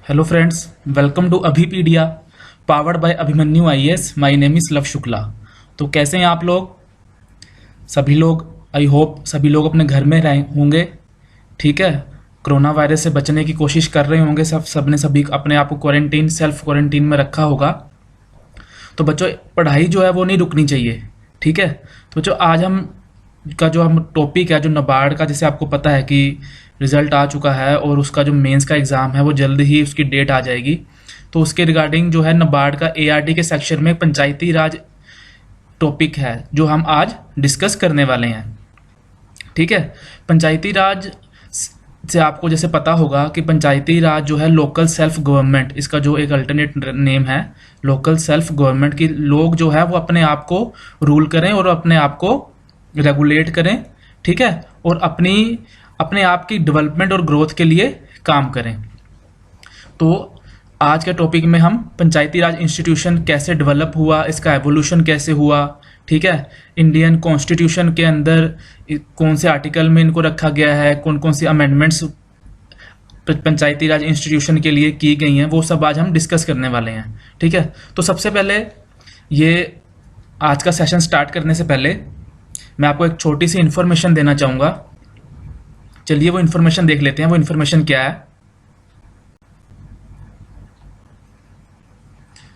Hello friends, welcome to Abhipedia powered by Abhimanyu IAS. My name is Luv Shukla. तो कैसे हैं आप लोग? सभी लोग, आई होप सभी लोग अपने घर में रहे होंगे। ठीक है, कोरोना वायरस से बचने की कोशिश कर रहे होंगे। सबने सभी अपने आप को क्वारंटीन, सेल्फ क्वारंटीन में रखा होगा। तो बच्चों, पढ़ाई जो है वो नहीं रुकनी चाहिए। ठीक है, तो बच्चों आज हम टॉपिक है जो नाबार्ड का, जैसे आपको पता है कि रिजल्ट आ चुका है और उसका जो मेंस का एग्ज़ाम है वो जल्द ही उसकी डेट आ जाएगी। तो उसके रिगार्डिंग जो है नाबार्ड का एआरडी के सेक्शन में पंचायती राज टॉपिक है जो हम आज डिस्कस करने वाले हैं। ठीक है, पंचायती राज से आपको जैसे पता होगा कि पंचायती राज जो है लोकल सेल्फ गवर्नमेंट, इसका जो एक अल्टरनेट नेम है लोकल सेल्फ गवर्नमेंट, की लोग जो है वो अपने आप को रूल करें और अपने आप को रेगुलेट करें। ठीक है, और अपने आप की डेवलपमेंट और ग्रोथ के लिए काम करें। तो आज के टॉपिक में हम पंचायती राज इंस्टीट्यूशन कैसे डेवलप हुआ, इसका एवोल्यूशन कैसे हुआ। ठीक है, इंडियन कॉन्स्टिट्यूशन के अंदर कौन से आर्टिकल में इनको रखा गया है, कौन कौन सी अमेंडमेंट्स पंचायती राज इंस्टीट्यूशन के लिए की गई हैं, वो सब आज हम डिस्कस करने वाले हैं। ठीक है, तो सबसे पहले ये आज का सेशन स्टार्ट करने से पहले मैं आपको एक छोटी सी इन्फॉर्मेशन देना चाहूँगा। चलिए वो इन्फॉर्मेशन देख लेते हैं। वो इन्फॉर्मेशन क्या है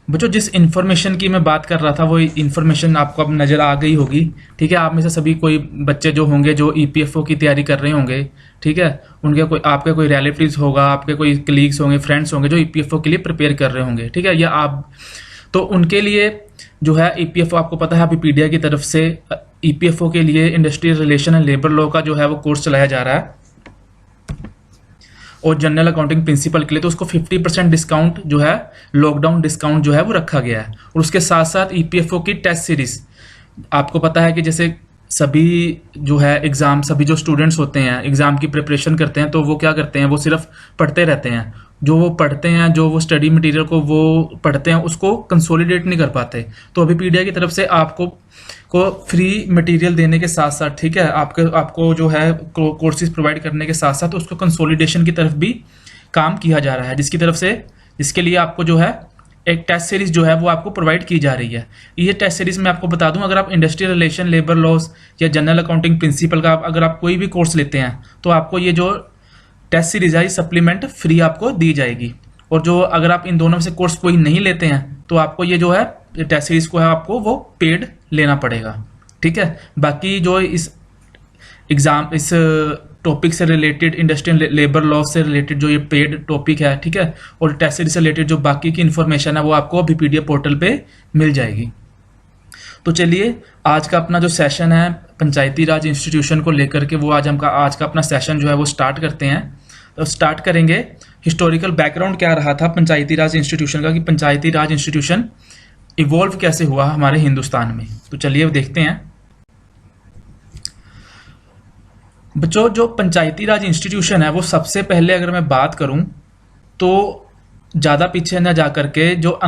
बच्चों? जिस इन्फॉर्मेशन की मैं बात कर रहा था वो इन्फॉर्मेशन आपको अब नज़र आ गई होगी। ठीक है, आप में से सभी कोई बच्चे जो होंगे जो ईपीएफओ की तैयारी कर रहे होंगे, ठीक है, उनके आपके कोई रिलेटिव्स होगा, आपके कोई कलीग्स होंगे, फ्रेंड्स होंगे जो ईपीएफओ के लिए प्रिपेयर कर रहे होंगे। ठीक है, या आप, तो उनके लिए जो है ईपीएफओ, आपको पता है अभिपीडिया की तरफ से ईपीएफओ के लिए industrial relation and labour law का जो है वो कोर्स चलाया जा रहा है। और जनरल अकाउंटिंग प्रिंसिपल के लिए तो उसको 50% डिस्काउंट जो है, लॉकडाउन डिस्काउंट जो है वो रखा गया है। और उसके साथ साथ ईपीएफओ की टेस्ट सीरीज, आपको पता है कि जैसे सभी जो है एग्ज़ाम, सभी जो स्टूडेंट्स होते हैं एग्ज़ाम की प्रिपरेशन करते हैं, तो वो क्या करते हैं, वो सिर्फ पढ़ते रहते हैं। जो वो पढ़ते हैं, जो वो स्टडी मटेरियल को वो पढ़ते हैं, उसको कंसोलिडेट नहीं कर पाते। तो अभिपीडिया की तरफ से आपको फ्री मटेरियल देने के साथ साथ, ठीक है, आपको जो है कोर्सेज प्रोवाइड करने के साथ साथ उसको कंसोलिडेशन की तरफ भी काम किया जा रहा है, जिसके लिए आपको जो है एक टेस्ट सीरीज जो है वो आपको प्रोवाइड की जा रही है। ये टेस्ट सीरीज में आपको बता दूं, अगर आप इंडस्ट्रियल रिलेशन, लेबर लॉस या जनरल अकाउंटिंग प्रिंसिपल का अगर आप कोई भी कोर्स लेते हैं तो आपको ये जो टेस्ट सीरीज है सप्लीमेंट फ्री आपको दी जाएगी। और जो अगर आप इन दोनों में से कोर्स कोई नहीं लेते हैं तो आपको ये जो है टेस्ट सीरीज को है आपको वो पेड लेना पड़ेगा। ठीक है, बाकी जो इस टॉपिक से रिलेटेड, इंडस्ट्रियल लेबर लॉ से रिलेटेड जो ये पेड टॉपिक है, ठीक है, और टेस्ट सीरीज से रिलेटेड जो बाकी की इन्फॉर्मेशन है वो आपको अभिपीडिया पोर्टल पे मिल जाएगी। तो चलिए आज का अपना जो सेशन है पंचायती राज इंस्टीट्यूशन को लेकर के, वो आज का अपना सेशन जो है वो स्टार्ट करते हैं। तो स्टार्ट करेंगे, हिस्टोरिकल बैकग्राउंड क्या रहा था पंचायती राज इंस्टीट्यूशन का, कि पंचायती राज इंस्टीट्यूशन इवॉल्व कैसे हुआ हमारे हिंदुस्तान में। तो चलिए अब देखते हैं बच्चों। जो पंचायती राज इंस्टीट्यूशन है वो सबसे पहले अगर मैं बात करूं तो ज़्यादा पीछे न जा करके जो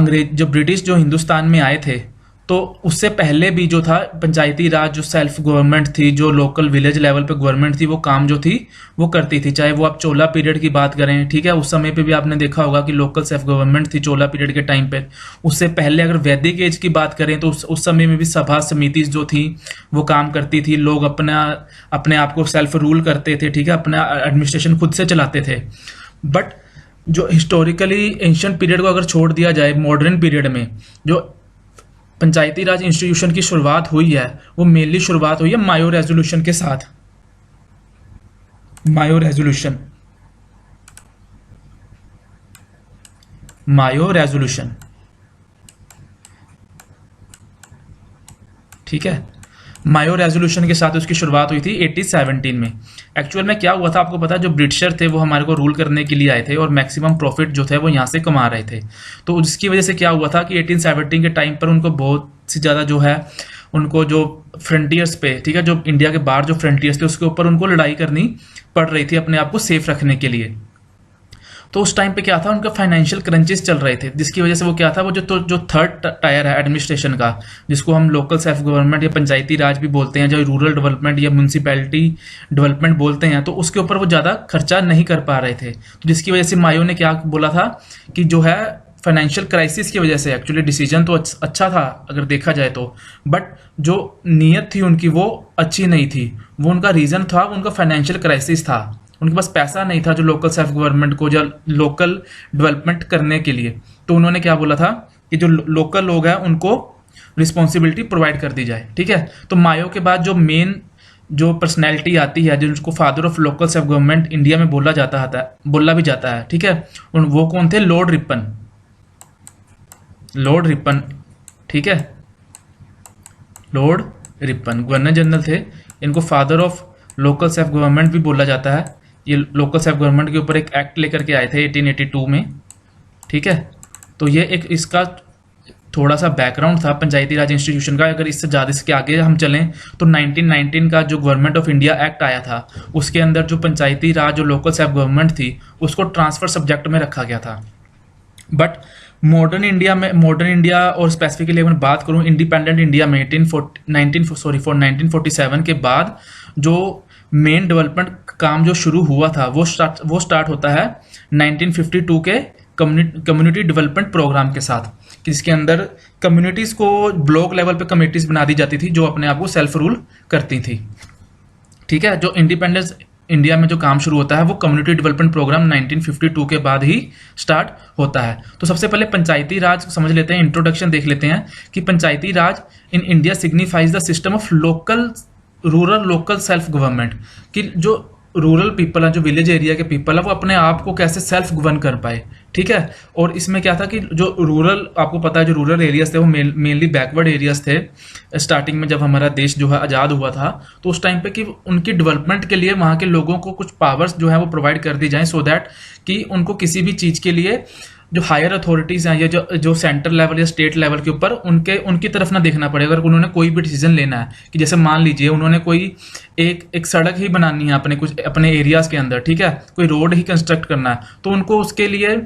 ब्रिटिश जो हिंदुस्तान में आए थे, तो उससे पहले भी जो था पंचायती राज, जो सेल्फ गवर्नमेंट थी, जो लोकल विलेज लेवल पे गवर्नमेंट थी, वो काम जो थी वो करती थी। चाहे वो आप चोला पीरियड की बात करें, ठीक है, उस समय पे भी आपने देखा होगा कि लोकल सेल्फ गवर्नमेंट थी चोला पीरियड के टाइम पे। उससे पहले अगर वैदिक एज की बात करें तो उस समय में भी सभा समिति जो थी वो काम करती थी। लोग अपने आप को सेल्फ रूल करते थे, ठीक है, अपना एडमिनिस्ट्रेशन खुद से चलाते थे। बट जो हिस्टोरिकली एंशिएंट पीरियड को अगर छोड़ दिया जाए, मॉडर्न पीरियड में जो पंचायती राज इंस्टीट्यूशन की शुरुआत हुई है वो मेनली शुरुआत हुई है मायो रेजोल्यूशन के साथ। मायो रेजोल्यूशन, ठीक है, मायो रेजोल्यूशन के साथ उसकी शुरुआत हुई थी 1817 में। एक्चुअल में क्या हुआ था आपको पता है, जो ब्रिटिशर थे वो हमारे को रूल करने के लिए आए थे और मैक्सिमम प्रॉफिट जो थे वो यहाँ से कमा रहे थे। तो उसकी वजह से क्या हुआ था कि 1817 के टाइम पर उनको बहुत सी ज़्यादा जो है, उनको जो फ्रंटियर्स पे, ठीक है, जो इंडिया के बाहर जो फ्रंटियर्स थे उसके ऊपर उनको लड़ाई करनी पड़ रही थी अपने आप को सेफ रखने के लिए। तो उस टाइम पे क्या था, उनका फाइनेंशियल क्रंचेस चल रहे थे, जिसकी वजह से वो क्या था, वो जो थर्ड टायर है एडमिनिस्ट्रेशन का, जिसको हम लोकल सेल्फ गवर्नमेंट या पंचायती राज भी बोलते हैं, जो रूरल डेवलपमेंट या म्यूनसिपैलिटी डेवलपमेंट बोलते हैं, तो उसके ऊपर वो ज़्यादा खर्चा नहीं कर पा रहे थे। तो जिसकी वजह से मायो ने क्या बोला था कि जो है फाइनेंशियल क्राइसिस की वजह से, एक्चुअली डिसीजन तो अच्छा था अगर देखा जाए तो, बट जो नीयत थी उनकी वो अच्छी नहीं थी। वो उनका रीज़न था, उनका फाइनेंशियल क्राइसिस था, उनके पास पैसा नहीं था जो लोकल सेल्फ गवर्नमेंट को या लोकल डेवलपमेंट करने के लिए। तो उन्होंने क्या बोला था कि जो लोकल लोग हैं उनको रिस्पॉन्सिबिलिटी प्रोवाइड कर दी जाए, ठीक है। तो मायो के बाद जो मेन जो पर्सनैलिटी आती है, जिसको father of local self government India में बोला भी जाता है, ठीक है, वो कौन थे? लॉर्ड रिपन, ठीक है, लॉर्ड रिपन गवर्नर जनरल थे। इनको father of local self government भी बोला जाता है। ये लोकल सेल्फ गवर्नमेंट के ऊपर एक एक्ट लेकर के आए थे 1882 में, ठीक है। तो ये एक इसका थोड़ा सा बैकग्राउंड था पंचायती राज इंस्टीट्यूशन का। अगर इससे ज़्यादा इसके आगे हम चलें तो 1919 का जो गवर्नमेंट ऑफ इंडिया एक्ट आया था, उसके अंदर जो पंचायती राज और लोकल सेल्फ गवर्नमेंट थी उसको ट्रांसफर सब्जेक्ट में रखा गया था। बट मॉडर्न इंडिया और स्पेसिफिकली अगर मैं बात करूं इंडिपेंडेंट इंडिया में 1947 के बाद जो मेन डेवलपमेंट काम जो शुरू हुआ था वो स्टार्ट होता है 1952 के कम्युनिटी डेवलपमेंट प्रोग्राम के साथ, जिसके अंदर कम्युनिटीज़ को ब्लॉक लेवल पे कमेटीज़ बना दी जाती थी जो अपने आप को सेल्फ रूल करती थी, ठीक है। जो इंडिपेंडेंस इंडिया में जो काम शुरू होता है वो कम्युनिटी डेवलपमेंट प्रोग्राम 1952 के बाद ही स्टार्ट होता है। तो सबसे पहले पंचायती राज समझ लेते हैं, इंट्रोडक्शन देख लेते हैं कि Panchayati Raj in India signifies the system of rural local self government, कि जो रूरल पीपल है, जो विलेज एरिया के पीपल है, वो अपने आप को कैसे सेल्फ गवर्न कर पाए, ठीक है। और इसमें क्या था कि जो रूरल, आपको पता है जो रूरल एरियाज थे वो मेनली बैकवर्ड एरियाज थे स्टार्टिंग में, जब हमारा देश जो है आज़ाद हुआ था। तो उस टाइम पे कि उनकी डेवलपमेंट के लिए वहाँ के लोगों को कुछ पावर्स जो है वो प्रोवाइड कर दी जाए, सो दैट कि उनको किसी भी चीज़ के लिए जो हायर अथॉरिटीज़ हैं या जो सेंटर लेवल या स्टेट लेवल के ऊपर उनकी तरफ ना देखना पड़े। अगर उन्होंने कोई भी डिसीजन लेना है, कि जैसे मान लीजिए उन्होंने कोई एक सड़क ही बनानी है अपने एरियाज़ के अंदर, ठीक है, कोई रोड ही कंस्ट्रक्ट करना है, तो उनको उसके लिए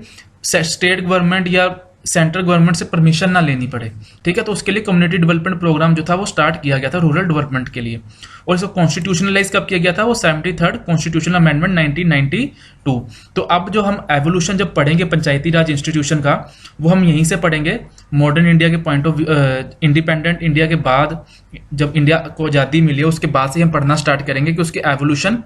स्टेट गवर्नमेंट या सेंट्रल गवर्नमेंट से परमिशन ना लेनी पड़े, ठीक है। तो उसके लिए कम्युनिटी डेवलपमेंट प्रोग्राम जो था वो स्टार्ट किया गया था रूरल डेवलपमेंट के लिए। और इसको कॉन्स्टिट्यूशनलाइज कब किया गया था? वो 73rd कॉन्स्टिट्यूशनल अमेंडमेंट 1992। तो अब जो हम एवोल्यूशन जब पढ़ेंगे पंचायती राज इंस्टीट्यूशन का, वो हम यहीं से पढ़ेंगे मॉडर्न इंडिया के पॉइंट ऑफ इंडिपेंडेंट इंडिया के बाद, जब इंडिया को आज़ादी मिली उसके बाद से हम पढ़ना स्टार्ट करेंगे कि उसके एवोल्यूशन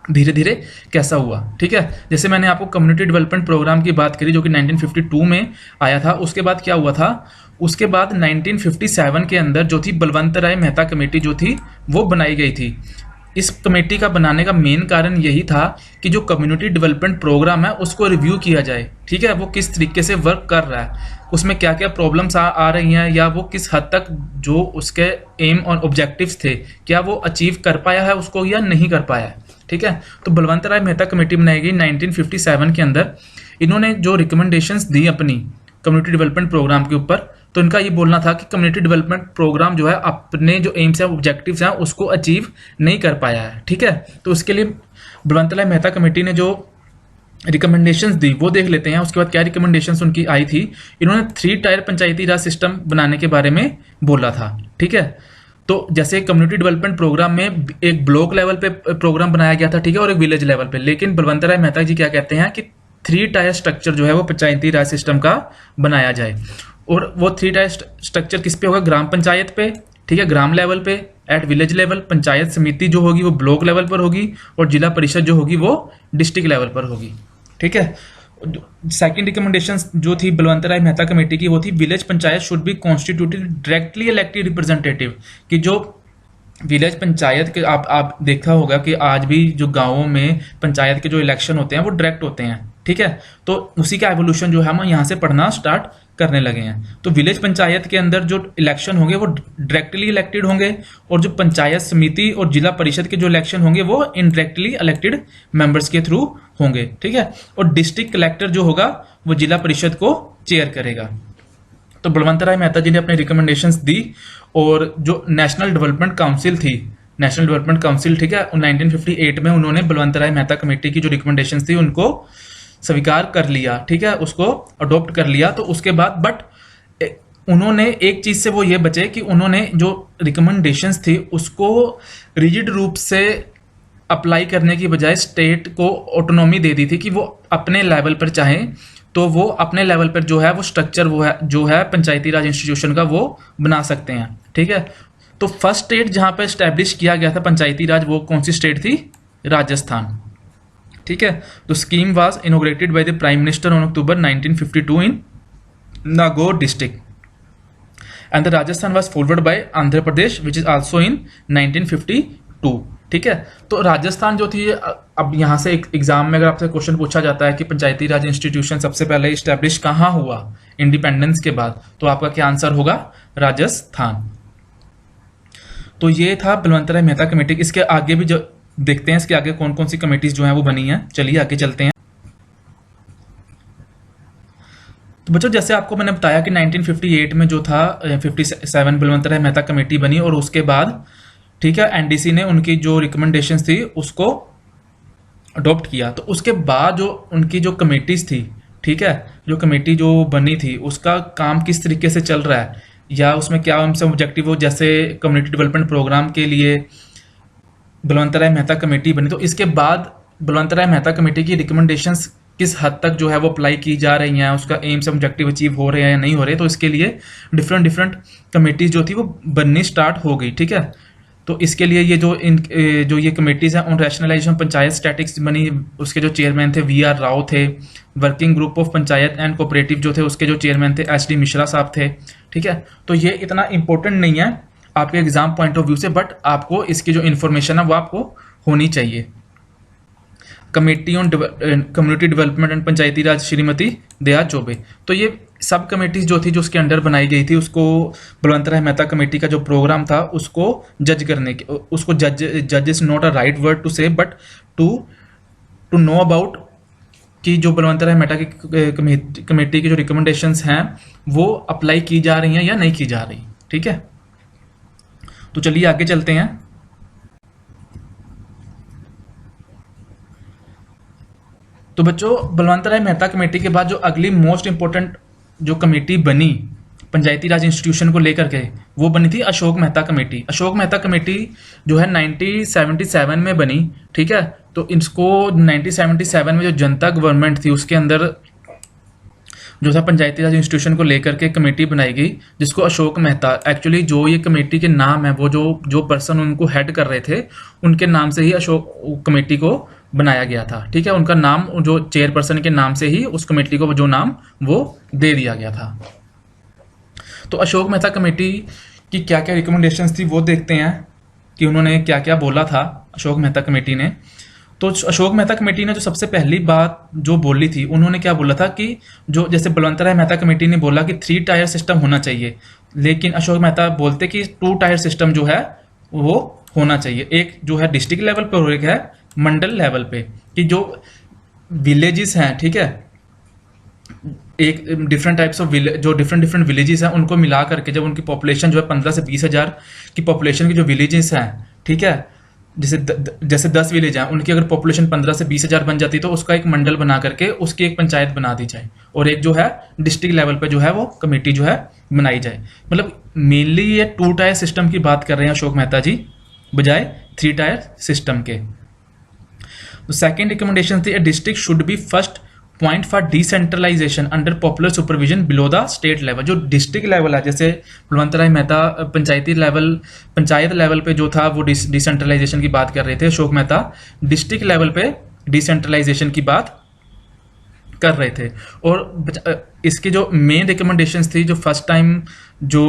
धीरे धीरे कैसा हुआ, ठीक है। जैसे मैंने आपको कम्युनिटी डेवलपमेंट प्रोग्राम की बात करी जो कि 1952 में आया था, उसके बाद क्या हुआ था? उसके बाद 1957 के अंदर जो थी बलवंत राय मेहता कमेटी जो थी वो बनाई गई थी। इस कमेटी का बनाने का मेन कारण यही था कि जो कम्युनिटी डेवलपमेंट प्रोग्राम है उसको रिव्यू किया जाए, ठीक है, वो किस तरीके से वर्क कर रहा है, उसमें क्या क्या प्रॉब्लम्स आ रही हैं, या वो किस हद तक जो उसके एम और ऑब्जेक्टिव्स थे क्या वो अचीव कर पाया है उसको या नहीं कर पाया है, ठीक है। तो बलवंत राय मेहता कमेटी बनाई गई 1957 के अंदर। इन्होंने जो रिकमेंडेशंस दी अपनी कम्युनिटी डेवलपमेंट प्रोग्राम के ऊपर, तो इनका ये बोलना था कि कम्युनिटी डेवलपमेंट प्रोग्राम जो है अपने जो एम्स हैं ऑब्जेक्टिव्स हैं उसको अचीव नहीं कर पाया है, ठीक है। तो उसके लिए बलवंत राय मेहता कमेटी ने जो रिकमेंडेशंस दी वो देख लेते हैं। उसके बाद क्या रिकमेंडेशंस उनकी आई थी? इन्होंने 3 टायर पंचायती राज सिस्टम बनाने के बारे में बोला था, ठीक है। तो जैसे कम्युनिटी डेवलपमेंट प्रोग्राम में एक ब्लॉक लेवल पे प्रोग्राम बनाया गया था, ठीक है, और एक विलेज लेवल पे। लेकिन बलवंत राय मेहता जी क्या कहते हैं कि 3 टायर स्ट्रक्चर जो है वो पंचायती राज सिस्टम का बनाया जाए। और वो 3 टायर स्ट्रक्चर किस पे होगा? ग्राम पंचायत पे, ठीक है, ग्राम लेवल पे, एट विलेज लेवल, पंचायत समिति जो होगी वो ब्लॉक लेवल पर होगी, और जिला परिषद जो होगी वो डिस्ट्रिक्ट लेवल पर होगी, ठीक है। सेकंड रिकमेंडेशन जो थी बलवंत राय मेहता कमेटी की वो थी village panchayat should be constituted directly elected representative, कि जो विलेज पंचायत के आप देखा होगा कि आज भी जो गांवों में पंचायत के जो इलेक्शन होते हैं वो डायरेक्ट होते हैं, ठीक है। तो उसी का एवोल्यूशन जो है हम यहाँ से पढ़ना स्टार्ट करने लगे हैं। तो विलेज पंचायत के अंदर जो इलेक्शन होंगे वो डायरेक्टली इलेक्टेड होंगे, और जो पंचायत समिति और जिला परिषद के जो इलेक्शन होंगे वो इनडायरेक्टली इलेक्टेड मेंबर्स के थ्रू होंगे, ठीक है। और डिस्ट्रिक्ट कलेक्टर जो होगा वो जिला परिषद को चेयर करेगा। तो बलवंत राय मेहता जी ने अपने रिकमेंडेशंस दी, और जो नेशनल डेवलपमेंट काउंसिल थी, नेशनल डेवलपमेंट काउंसिल, ठीक है, 1958 में उन्होंने बलवंत राय मेहता कमेटी की जो रिकमेंडेशंस थी उनको स्वीकार कर लिया, ठीक है, उसको अडॉप्ट कर लिया, तो उसके बाद बट उन्होंने एक चीज से वो ये बचे कि उन्होंने जो रिकमेंडेशंस थी उसको रिजिड रूप से अप्लाई करने की बजाय स्टेट को ऑटोनॉमी दे दी थी कि वो अपने लेवल पर चाहें तो वो अपने लेवल पर जो है वो स्ट्रक्चर वो है जो है पंचायती राज इंस्टीट्यूशन का वो बना सकते हैं, ठीक है। तो फर्स्ट स्टेट जहां पर स्टैब्लिश किया गया था पंचायती राज, वो कौन सी स्टेट थी? राजस्थान, ठीक है। तो scheme was inaugurated by the prime minister on October 1952 in Nagaur district and the Rajasthan was followed by Andhra Pradesh which is also in 1952, ठीक है। तो राजस्थान जो थी, अब यहाँ से एक एग्जाम में अगर आपसे क्वेश्चन पूछा जाता है कि पंचायती राज इंस्टीट्यूशन सबसे पहले इस्टेब्लिश कहाँ हुआ इंडिपेंडेंस के बाद, तो आपका क्या आंसर होगा? राजस्थान। तो ये था बलवंत राय मेहता कमेटी। इसके आगे भी जो देखते हैं, इसके आगे कौन कौन सी कमेटीज जो हैं वो बनी हैं। चलिए आगे चलते हैं। तो बच्चों, जैसे आपको मैंने बताया कि 1958 में जो था 57 बलवंत राय मेहता कमेटी बनी, और उसके बाद, ठीक है, एनडीसी ने उनकी जो रिकमेंडेशंस थी उसको अडॉप्ट किया। तो उसके बाद जो उनकी जो कमेटीज थी, ठीक है, जो कमेटी जो बनी थी उसका काम किस तरीके से चल रहा है या उसमें क्या उनसे ऑब्जेक्टिव हो, जैसे कम्युनिटी डेवलपमेंट प्रोग्राम के लिए बलवंत राय मेहता कमेटी बनी। तो इसके बाद बलवंत राय मेहता कमेटी की रिकमेंडेशंस किस हद तक जो है वो अप्लाई की जा रही हैं, उसका एम्स ऑब्जेक्टिव अचीव हो रहे हैं या नहीं हो रहे, तो इसके लिए डिफरेंट कमेटीज जो थी वो बननी स्टार्ट हो गई, ठीक है। तो इसके लिए ये जो ये कमेटीज हैं, ऑन रैशनलाइजेशन पंचायत स्टैटिक्स बनी, उसके जो चेयरमैन थे वी आर राव थे। Working group of panchayat and cooperative जो थे उसके जो चेयरमैन थे एच डी मिश्रा साहब थे, ठीक है। तो ये इतना इंपॉर्टेंट नहीं है आपके एग्जाम पॉइंट ऑफ व्यू से, बट आपको इसकी जो इन्फॉर्मेशन है वो आपको होनी चाहिए। Committee on community development and Panchayati Raj Shrimati Daya Chaubey, तो ये सब कमेटीज जो थी जो उसके अंडर बनाई गई थी, उसको बलवंत राय मेहता कमेटी का जो प्रोग्राम था उसको जज करने के, उसको जज is not a right word to say, but to know about कि जो बलवंत राय मेहता की कमेटी की जो रिकमेंडेशंस हैं वो अप्लाई की जा रही हैं या नहीं की जा रही, ठीक है। तो चलिए आगे चलते हैं। तो बच्चों, बलवंत राय मेहता कमेटी के बाद जो अगली मोस्ट इंपॉर्टेंट जो कमेटी बनी पंचायती राज इंस्टीट्यूशन को लेकर के, वो बनी थी अशोक मेहता कमेटी। अशोक मेहता कमेटी जो है 1977 में बनी, ठीक है। तो इसको 1977 में जो जनता गवर्नमेंट थी उसके अंदर जो था पंचायती राज इंस्टीट्यूशन को लेकर के कमेटी बनाई गई, जिसको अशोक मेहता, एक्चुअली जो ये कमेटी के नाम है वो जो पर्सन उनको हेड कर रहे थे उनके नाम से ही अशोक कमेटी को बनाया गया था, ठीक है। उनका नाम, जो चेयरपर्सन के नाम से ही उस कमेटी को जो नाम वो दे दिया गया था। तो अशोक मेहता कमेटी की क्या क्या रिकमेंडेशंस थी वो देखते हैं कि उन्होंने क्या क्या बोला था अशोक मेहता कमेटी ने। तो अशोक मेहता कमेटी ने जो सबसे पहली बात जो बोली थी, उन्होंने क्या बोला था कि जो जैसे बलवंत राय मेहता कमेटी ने बोला कि 3 टायर सिस्टम होना चाहिए, लेकिन अशोक मेहता बोलते कि 2 टायर सिस्टम जो है वो होना चाहिए। एक जो है डिस्ट्रिक्ट लेवल पे और एक है मंडल लेवल पे, कि जो विलेजेस हैं, ठीक है, एक डिफरेंट टाइप्स ऑफ जो डिफरेंट विलेजेस हैं उनको मिला करके जब उनकी पॉपुलेशन जो है 15 से 20 हज़ार की पॉपुलेशन की जो विलेजेस हैं, ठीक है, जैसे 10 विलेज हैं, उनकी अगर पॉपुलेशन 15 से 20 हज़ार बन जाती तो उसका एक मंडल बना करके उसकी एक पंचायत बना दी जाए, और एक जो है डिस्ट्रिक्ट लेवल पे जो है वो कमेटी जो है बनाई जाए। मतलब मेनली ये 2 टायर सिस्टम की बात कर रहे हैं अशोक मेहता जी, बजाय 3 टायर सिस्टम के। तो सेकेंड रिकमेंडेशन थी, a district should be first point for decentralisation under popular supervision below the state level. जो डिस्ट्रिक्ट लेवल है, जैसे बलवंत राय मेहता पंचायत लेवल पे जो था वो डिसेंट्रलाइजेशन की बात कर रहे थे, अशोक मेहता डिस्ट्रिक्ट लेवल पे डिसेंट्रलाइजेशन की बात कर रहे थे। और इसकी जो मेन रिकमेंडेशंस थी, जो फर्स्ट टाइम जो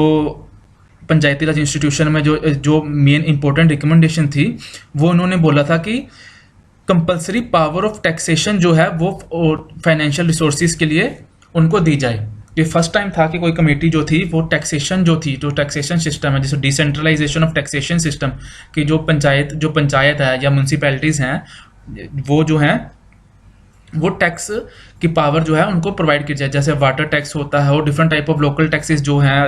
पंचायती राज इंस्टीट्यूशन में जो मेन इंपॉर्टेंट रिकमेंडेशन थी, वो उन्होंने बोला था कि कंपल्सरी पावर ऑफ टैक्सेशन जो है वो फाइनेंशियल रिसोर्सेज के लिए उनको दी जाए। ये फर्स्ट टाइम था कि कोई कमेटी जो थी वो टैक्सेशन जो टैक्सेशन सिस्टम है, जैसे डिसेंट्रलाइजेशन ऑफ टैक्सेशन सिस्टम, कि जो पंचायत है या म्यूनसिपैलिटीज हैं वो जो हैं वो टैक्स की पावर जो है उनको प्रोवाइड की जाए। जैसे वाटर टैक्स होता है और different type of local taxes जो हैं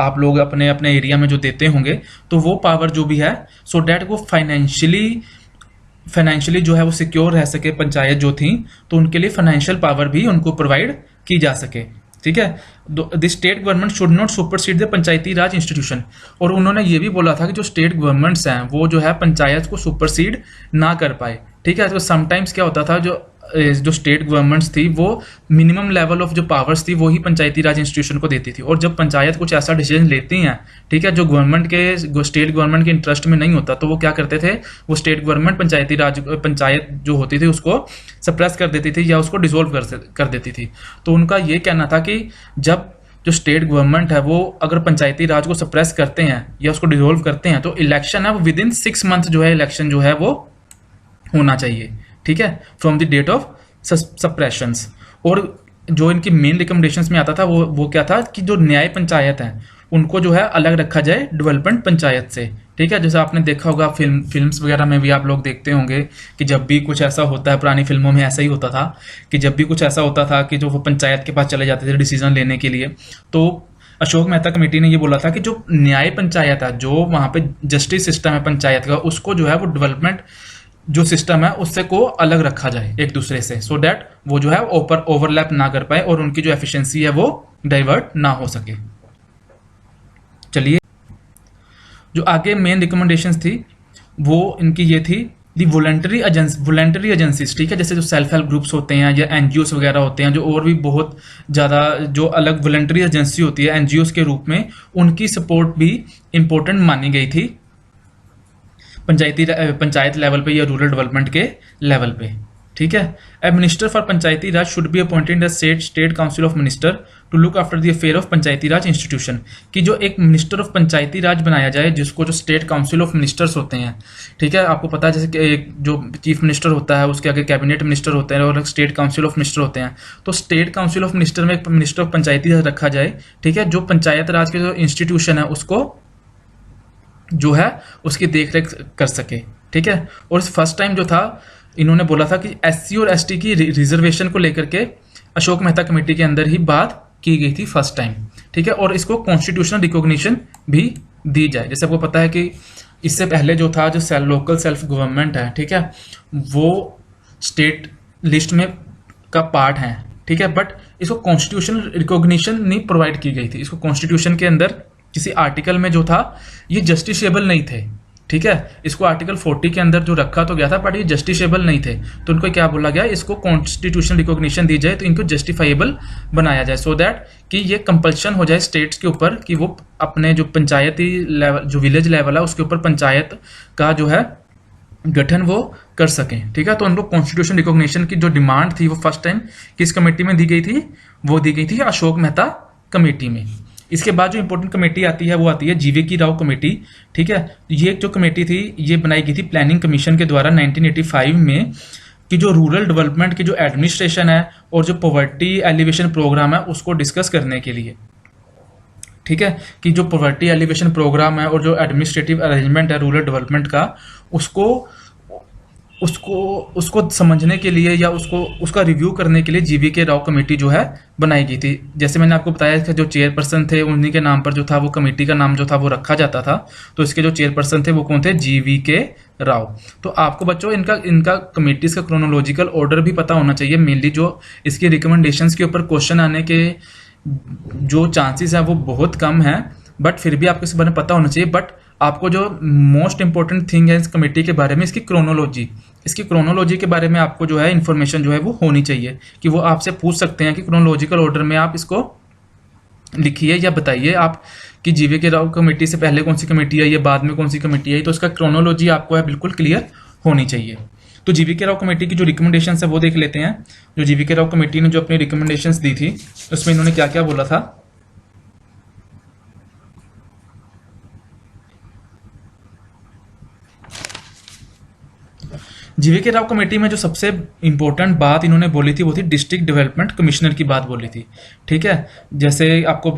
आप लोग अपने अपने एरिया में जो देते होंगे, तो वो पावर जो भी है सो डैट वो फाइनेंशियली फाइनेंशियली जो है वो सिक्योर रह सके पंचायत जो थी, तो उनके लिए फाइनेंशियल पावर भी उनको प्रोवाइड की जा सके। ठीक है, the state government should not supersede the panchayati Raj institution. और उन्होंने ये भी बोला था कि जो स्टेट गवर्नमेंट्स हैं वो जो है पंचायत को सुपरसीड ना कर पाए। ठीक है, तो समटाइम्स क्या होता था, जो स्टेट गवर्नमेंट्स थी वो मिनिमम लेवल ऑफ जो पावर्स थी वो ही पंचायती राज इंस्टीट्यूशन को देती थी। और जब पंचायत कुछ ऐसा डिसीजन लेती हैं, ठीक है, जो स्टेट गवर्नमेंट के इंटरेस्ट में नहीं होता, तो वो क्या करते थे, वो स्टेट गवर्नमेंट पंचायत जो होती थी उसको सप्रेस कर देती थी या उसको डिसॉल्व कर देती थी। तो उनका ये कहना था कि जब जो स्टेट गवर्नमेंट है वो अगर पंचायती राज को सप्रेस करते हैं या उसको डिसॉल्व करते हैं, तो इलेक्शन है वो विद इन 6 मंथ जो है इलेक्शन जो है वो होना चाहिए। ठीक है, फ्रॉम द डेट ऑफ सप्रेशंस। और जो इनकी मेन रिकमेंडेशंस में आता था वो क्या था कि जो न्याय पंचायत है उनको जो है अलग रखा जाए डेवलपमेंट पंचायत से। ठीक है, जैसे आपने देखा होगा फिल्म्स वगैरह में भी आप लोग देखते होंगे कि जब भी कुछ ऐसा होता है, पुरानी फिल्मों में ऐसा ही होता था कि जब भी कुछ ऐसा होता था कि जो वो पंचायत के पास चले जाते थे डिसीजन लेने के लिए, तो अशोक मेहता कमेटी ने ये बोला था कि जो न्याय पंचायत है, जो वहाँ पे जस्टिस सिस्टम है पंचायत का, उसको जो है वो डेवलपमेंट जो सिस्टम है उससे को अलग रखा जाए एक दूसरे से, सो दैट वो जो है ओवरलैप ना कर पाए और उनकी जो एफिशिएंसी है वो डाइवर्ट ना हो सके। चलिए, जो आगे मेन रिकमेंडेशंस थी वो इनकी ये थी, दी वॉलंटरी एजेंसीज। ठीक है, जैसे जो सेल्फ हेल्प ग्रुप्स होते हैं या एनजीओस वगैरह होते हैं, जो और भी बहुत ज़्यादा जो अलग वॉलंटरी एजेंसी होती है एनजीओस के रूप में, उनकी सपोर्ट भी इम्पोर्टेंट मानी गई थी पंचायत लेवल पे या रूरल डेवलपमेंट के लेवल पे। ठीक है, a minister for Panchayati Raj should be appointed as state council of minister to look after the affair of Panchayati Raj institution. कि जो एक मिनिस्टर ऑफ पंचायती राज बनाया जाए, जिसको जो स्टेट काउंसिल ऑफ मिनिस्टर्स होते हैं। ठीक है, आपको पता है जैसे कि एक जो चीफ मिनिस्टर होता है उसके आगे कैबिनेट मिनिस्टर होते हैं और स्टेट काउंसिल ऑफ मिनिस्टर होते हैं। तो स्टेट काउंसिल ऑफ मिनिस्टर में एक मिनिस्टर ऑफ पंचायती राज रखा जाए। ठीक है, जो पंचायत राज के जो इंस्टीट्यूशन है उसको जो है उसकी देखरेख कर सके। ठीक है, और फर्स्ट टाइम जो था इन्होंने बोला था कि एससी और एसटी की रिजर्वेशन को लेकर के अशोक मेहता कमेटी के अंदर ही बात की गई थी फर्स्ट टाइम। ठीक है, और इसको कॉन्स्टिट्यूशनल रिकॉग्निशन भी दी जाए। जैसे आपको पता है कि इससे पहले जो था जो लोकल सेल्फ गवर्नमेंट है, ठीक है, वो स्टेट लिस्ट में का पार्ट है। ठीक है, बट इसको कॉन्स्टिट्यूशनल रिकॉग्निशन नहीं प्रोवाइड की गई थी। इसको कॉन्स्टिट्यूशन के अंदर किसी आर्टिकल में जो था ये जस्टिसेबल नहीं थे। ठीक है, इसको आर्टिकल 40 के अंदर जो रखा तो गया था, बट ये जस्टिसेबल नहीं थे। तो उनको क्या बोला गया, इसको कॉन्स्टिट्यूशनल रिकॉग्निशन दी जाए, तो इनको जस्टिफाइबल बनाया जाए, सो दैट कि ये कंपल्शन हो जाए स्टेट्स के ऊपर कि वो अपने जो पंचायती लेवल जो विलेज लेवल है उसके ऊपर पंचायत का जो है गठन वो कर सकें। ठीक है, तो उनको कॉन्स्टिट्यूशन रिकॉग्निशन की जो डिमांड थी वो फर्स्ट टाइम किस कमेटी में दी गई थी, वो दी गई थी अशोक मेहता कमेटी में। इसके बाद जो इंपॉर्टेंट कमेटी आती है वो आती है जीवी की राव कमेटी। ठीक है, ये जो कमेटी थी ये बनाई गई थी प्लानिंग कमीशन के द्वारा 1985 में, कि जो रूरल डेवलपमेंट की जो एडमिनिस्ट्रेशन है और जो पॉवर्टी एलिवेशन प्रोग्राम है उसको डिस्कस करने के लिए। ठीक है, कि जो पॉवर्टी एलिवेशन प्रोग्राम है और जो एडमिनिस्ट्रेटिव अरेंजमेंट है रूरल डेवलपमेंट का, उसको समझने के लिए या उसका रिव्यू करने के लिए जीवी के राव कमेटी जो है बनाई गई थी। जैसे मैंने आपको बताया कि जो चेयरपर्सन थे उन्हीं के नाम पर जो था वो कमेटी का नाम जो था वो रखा जाता था। तो इसके जो चेयरपर्सन थे वो कौन थे, जीवी के राव। तो आपको बच्चों इनका कमेटीज का क्रोनोलॉजिकल ऑर्डर भी पता होना चाहिए। मेनली जो इसकी रिकमेंडेशंस के ऊपर क्वेश्चन आने के जो चांसेस है वो बहुत कम है, बट फिर भी आपको इस बारे में पता होना चाहिए। बट आपको जो मोस्ट इंपॉर्टेंट थिंग है इस कमेटी के बारे में, इसकी क्रोनोलॉजी के बारे में आपको जो है इन्फॉर्मेशन जो है वो होनी चाहिए, कि वो आपसे पूछ सकते हैं कि क्रोनोलॉजिकल ऑर्डर में आप इसको लिखिए या बताइए आप कि जीवी के राव कमेटी से पहले कौन सी कमेटी आई है, बाद में कौन सी कमेटी आई। तो इसका क्रोनोलॉजी आपको है बिल्कुल क्लियर होनी चाहिए। तो जीवी के राव कमेटी की जो रिकमेंडेशन है वो देख लेते हैं। जो जीवी के राव कमेटी ने जो अपनी रिकमेंडेशंस दी थी उसमें इन्होंने क्या क्या बोला था। जीवी के राव कमेटी में जो सबसे इंपॉर्टेंट बात इन्होंने बोली थी वो थी डिस्ट्रिक्ट डेवलपमेंट कमिश्नर की बात बोली थी। ठीक है, जैसे आपको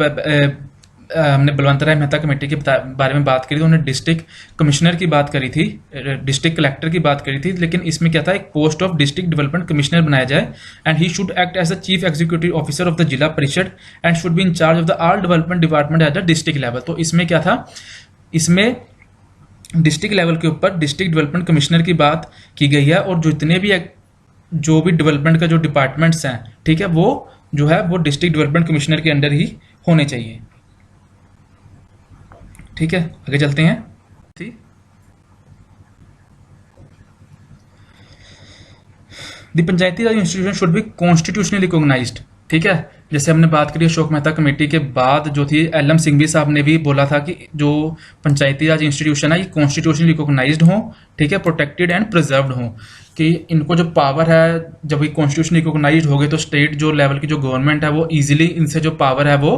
हमने बलवंत राय मेहता कमेटी के बारे में बात करी तो उन्होंने डिस्ट्रिक्ट कमिश्नर की बात करी थी, डिस्ट्रिक्ट कलेक्टर की बात करी थी, लेकिन इसमें क्या था, एक post of district development commissioner बनाया जाए and he should act as the chief executive officer of the Zila Parishad and should be in charge of the all development department at the district level. तो इसमें क्या था, इसमें डिस्ट्रिक्ट लेवल के ऊपर district development commissioner की बात की गई है, और जितने भी जो भी डेवलपमेंट का जो डिपार्टमेंट्स हैं, ठीक है, वो जो है वो डिस्ट्रिक्ट डेवलपमेंट कमिश्नर के अंडर ही होने चाहिए। ठीक है, आगे चलते हैं। The panchayati Raj institution should be constitutionally recognised. ठीक है, जैसे हमने बात करी अशोक मेहता कमेटी के बाद जो थी, एल.एम. सिंघवी साहब ने भी बोला था कि जो पंचायती राज इंस्टीट्यूशन है ये कॉन्स्टिट्यूशनली रिकॉग्नाइज्ड हो, ठीक है, प्रोटेक्टेड एंड प्रिजर्व्ड हो, कि इनको जो पावर है जब ये कॉन्स्टिट्यूशन रिकॉग्नाइज्ड हो गए तो स्टेट जो लेवल की जो गवर्नमेंट है वो इजीली इनसे जो पावर है वो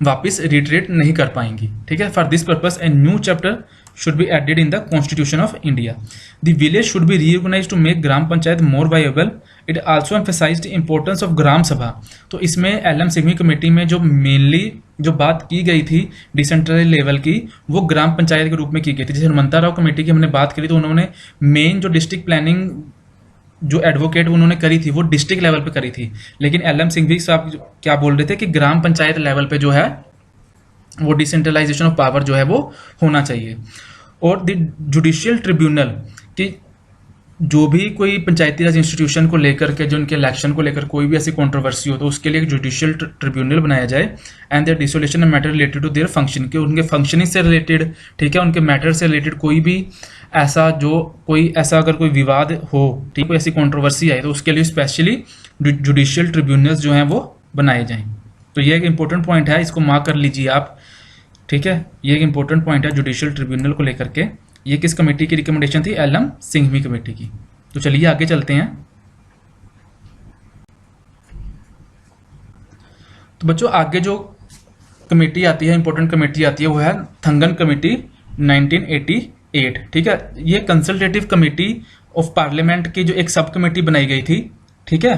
वापस रिट्रीट नहीं कर पाएंगी। ठीक है, for this purpose a new chapter should be added in the constitution of India. The village should be reorganized to make gram panchayat more viable. It also emphasized the importance of gram sabha. तो इसमें LM. Singhvi committee में जो mainly जो बात की गई थी decentralise level की, वो ग्राम पंचायत के रूप में की गई थी। जैसे हनुमंता राव कमेटी की हमने बात करी तो उन्होंने मेन जो डिस्ट्रिक्ट प्लानिंग जो एडवोकेट उन्होंने करी थी वो डिस्ट्रिक्ट लेवल पे करी थी, लेकिन एल.एम. सिंघवी साहब क्या बोल रहे थे कि ग्राम पंचायत लेवल पे जो है वो डिसेंट्रलाइजेशन ऑफ पावर जो है वो होना चाहिए। और द जुडिशियल ट्रिब्यूनल कि जो भी कोई पंचायती राज इंस्टीट्यूशन को लेकर के जो उनके इलेक्शन को लेकर कोई भी ऐसी कंट्रोवर्सी हो तो उसके लिए एक जुडिशियल ट्रिब्यूनल बनाया जाए, and their dissolution and matter related to their function, कि उनके फंक्शनिंग से रिलेटेड, ठीक है, उनके मैटर से रिलेटेड कोई भी ऐसा अगर कोई विवाद हो, ठीक, कोई ऐसी कंट्रोवर्सी आए तो उसके लिए स्पेशली जुडिशियल ट्रिब्यूनल्स जो हैं वो बनाए जाएं। तो ये एक इंपॉर्टेंट पॉइंट है, इसको मार्क कर लीजिए आप। ठीक है, ये एक इंपॉर्टेंट पॉइंट है जुडिशियल ट्रिब्यूनल को लेकर के। ये किस कमेटी की रिकमेंडेशन थी? एल.एम. सिंघवी कमेटी की। तो चलिए आगे चलते हैं। तो बच्चों आगे जो कमेटी आती है, इंपॉर्टेंट कमेटी आती है, वो है थंगन कमेटी 1988। ठीक है, ये कंसल्टेटिव कमेटी ऑफ पार्लियामेंट की जो एक सब कमेटी बनाई गई थी। ठीक है,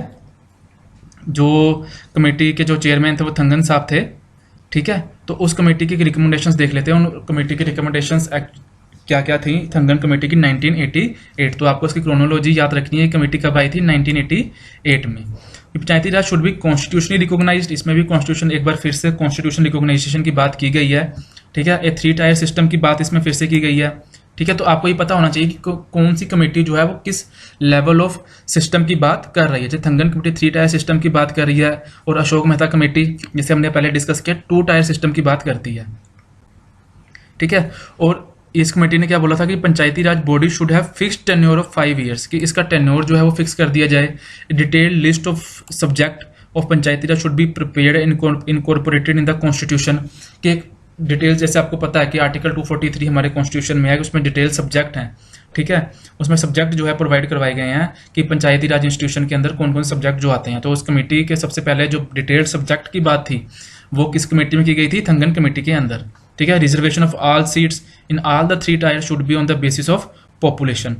जो कमेटी के जो चेयरमैन थे वो थंगन साहब थे। ठीक है, तो उस कमेटी की रिकमेंडेशंस देख लेते हैं। उन कमेटी की रिकमेंडेशंस क्या क्या थी थंगन कमेटी की 1988। तो आपको इसकी क्रोनोलॉजी याद रखनी है। कमेटी कब आई थी? 1988 में। पंचायती Raj should be constitutionally recognised, इसमें भी कॉन्स्टिट्यूशन एक बार फिर से कॉन्स्टिट्यूशन रिकॉग्नाइजेशन की बात की गई है। ठीक है, ए 3 टायर सिस्टम की बात इसमें फिर से की गई है। ठीक है, तो आपको ये पता होना चाहिए कि कौन सी कमेटी जो है वो किस लेवल ऑफ सिस्टम की बात कर रही है। जैसे थंगन कमेटी 3 टायर सिस्टम की बात कर रही है, और अशोक मेहता कमेटी जैसे हमने पहले डिस्कस किया 2 टायर सिस्टम की बात करती है। ठीक है, और इस कमेटी ने क्या बोला था कि पंचायती राज body should have fixed tenure of 5 years, कि इसका टेन्योर जो है वो फिक्स कर दिया जाए। Detailed list of subject of Panchayati Raj should be prepared incorporated in the constitution, कि डिटेल्स जैसे आपको पता है कि आर्टिकल 243 हमारे कॉन्स्टिट्यूशन में है, उसमें डिटेल सब्जेक्ट हैं। ठीक है, उसमें सब्जेक्ट जो है प्रोवाइड करवाए गए हैं कि पंचायती राज इंस्टीट्यूशन के अंदर कौन कौन सब्जेक्ट जो आते हैं। तो उस कमेटी के सबसे पहले जो डिटेल्ड सब्जेक्ट की बात थी वो किस कमेटी में की गई थी? थंगन कमेटी के अंदर। ठीक है, reservation of all seats in all the 3 tyre should be on the basis of population.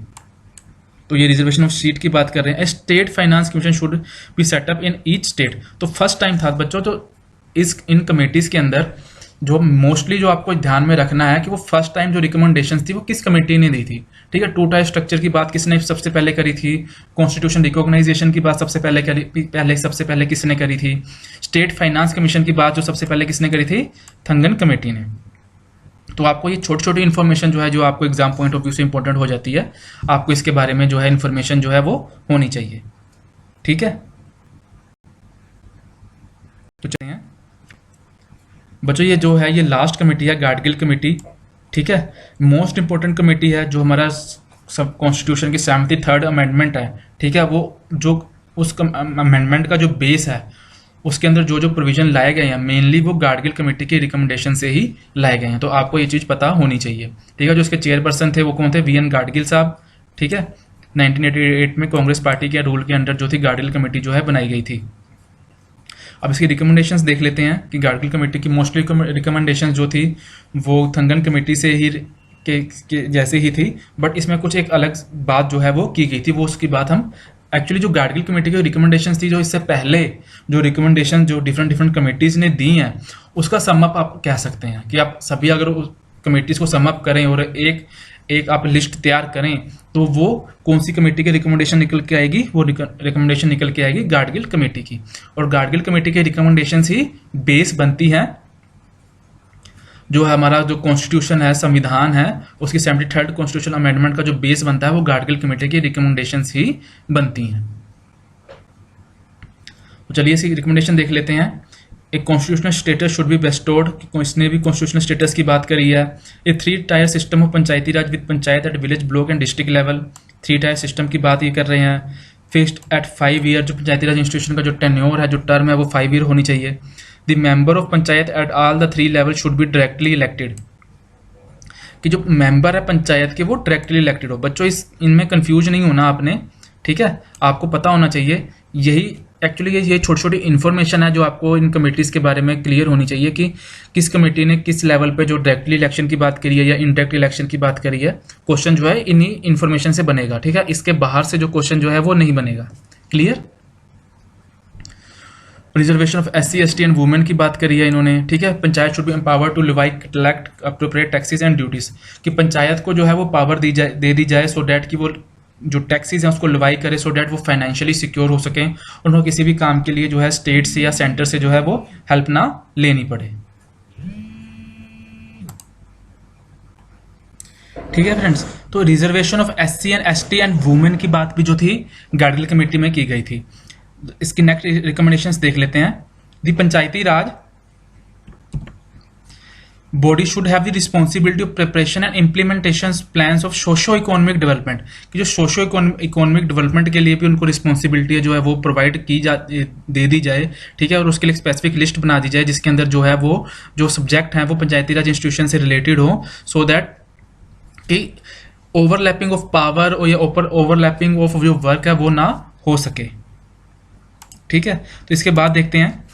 तो ये रिजर्वेशन ऑफ सीट की बात कर रहे हैं। State finance commission should be set up in each state. तो फर्स्ट टाइम था बच्चों, तो इन कमेटीज के अंदर जो मोस्टली जो आपको ध्यान में रखना है कि वो फर्स्ट टाइम जो रिकमेंडेशंस थी वो किस कमेटी ने दी थी। ठीक है, 2 टायर स्ट्रक्चर की बात किसने सबसे पहले करी थी? कॉन्स्टिट्यूशन रिकॉग्नाइजेशन की बात सबसे पहले किसने करी थी? स्टेट फाइनेंस कमीशन की बात जो सबसे पहले किसने करी थी? थंगन कमेटी ने। तो आपको ये छोटी छोटी इन्फॉर्मेशन जो है जो आपको एग्जाम पॉइंट ऑफ व्यू से इंपॉर्टेंट हो जाती है, आपको इसके बारे में जो है इन्फॉर्मेशन जो है वो होनी चाहिए। ठीक है, तो चलिए बच्चों ये जो है ये लास्ट कमेटी है गाडगिल कमेटी। ठीक है, मोस्ट इंपॉर्टेंट कमेटी है। जो हमारा सब कॉन्स्टिट्यूशन की 73rd अमेंडमेंट है, ठीक है, वो जो उस अमेंडमेंट का जो बेस है उसके अंदर जो जो प्रोविजन लाए गए हैं मेनली वो गाडगिल कमेटी के रिकमेंडेशन से ही लाए गए हैं। तो आपको ये चीज़ पता होनी चाहिए। ठीक है, जो इसके चेयरपर्सन थे वो कौन थे? वी.एन. गाडगिल साहब। ठीक है, 1988 में कांग्रेस पार्टी के रूल के अंडर जो थी गाडगिल कमेटी जो है बनाई गई थी। अब इसकी रिकमेंडेशंस देख लेते हैं कि गाडगिल कमेटी की मोस्टली रिकमेंडेशंस जो थी वो थंगन कमेटी से ही के जैसे ही थी, बट इसमें कुछ एक अलग बात जो है वो की गई थी। वो उसकी बात हम एक्चुअली जो गाडगिल कमेटी की रिकमेंडेशंस थी जो इससे पहले जो रिकमेंडेशन जो डिफरेंट कमेटीज ने दी हैं उसका समअप आप कह सकते हैं कि आप सभी अगर उस कमेटीज को समअप करें और एक आप लिस्ट तैयार करें तो वो कौन सी कमेटी की रिकमेंडेशन निकल के आएगी? वो रिकमेंडेशन निकल के आएगी गाडगिल कमेटी की। और गाडगिल कमेटी के रिकमेंडेशन ही बेस बनती हैं जो हमारा जो कॉन्स्टिट्यूशन है, संविधान है, उसकी 73rd कॉन्स्टिट्यूशन अमेंडमेंट का जो बेस बनता है वो गाडगिल कमेटी की रिकमेंडेशंस ही बनती हैं। तो चलिए इसकी रिकमेंडेशन देख लेते हैं। एक constitutional status should be bestowed, इसने भी कॉन्स्टिट्यूशनल स्टेटस की बात करी है। ए 3 tier system of Panchayati Raj with panchayat at village, block and district level, 3 tier system की बात ये कर रहे हैं। फिक्स्ड एट 5 ईयर, जो पंचायती राज इंस्टीट्यूशन का जो टेन्योर है, जो टर्म है वो 5 ईयर होनी चाहिए। The member of panchayat at all the 3 level should be directly elected, कि जो मेंबर है पंचायत के वो डायरेक्टली इलेक्टेड हो। बच्चों इनमें कंफ्यूज नहीं होना आपने, ठीक है, आपको पता होना चाहिए। यही एक्चुअली ये छोटी छोटी इन्फॉर्मेशन है जो आपको इन कमेटीज़ के बारे में क्लियर होनी चाहिए कि किस कमेटी ने किस लेवल पे जो डायरेक्टली इलेक्शन की बात करी है या इनडायरेक्ट इलेक्शन की बात करी है। क्वेश्चन जो है इन्हीं इन्फॉर्मेशन से बनेगा, ठीक है, इसके बाहर से जो क्वेश्चन जो है वो नहीं बनेगा। Clear. Reservation of SC ST and women की बात करी है इन्होंने, ठीक है। Panchayat should be empowered to levy collect appropriate taxes and duties, कि पंचायत को जो है वो पावर दे दी जाए सो डैट कि वो जो टैक्सेस हैं उसको लिवाई करे, सो डैट वो फाइनेंशियली सिक्योर हो सकें, उन्हें किसी भी काम के लिए जो है स्टेट से या सेंटर से जो है वो हेल्प ना लेनी पड़े। ठीक है फ्रेंड्स, तो reservation of SC and ST and women की बात भी जो थी गाडगिल कमेटी में की गई थी। इसकी नेक्स्ट रिकमेंडेशंस देख लेते हैं। The Panchayati Raj body should have the responsibility of preparation and implementation plans of socio economic development, कि जो सोशो इकोनॉमिक डेवलपमेंट के लिए भी उनको रिस्पॉन्सिबिलिटी है जो है वो प्रोवाइड की दे दी जाए, ठीक है, और उसके लिए स्पेसिफिक लिस्ट बना दी जाए जिसके अंदर जो है वो जो सब्जेक्ट हैं वो पंचायती राज इंस्टीट्यूशन से रिलेटेड हो, सो दैट कि ओवरलैपिंग ऑफ पावर और या ओवरलैपिंग ऑफ जो वर्क है वो ना हो सके। ठीक है, तो इसके बाद देखते हैं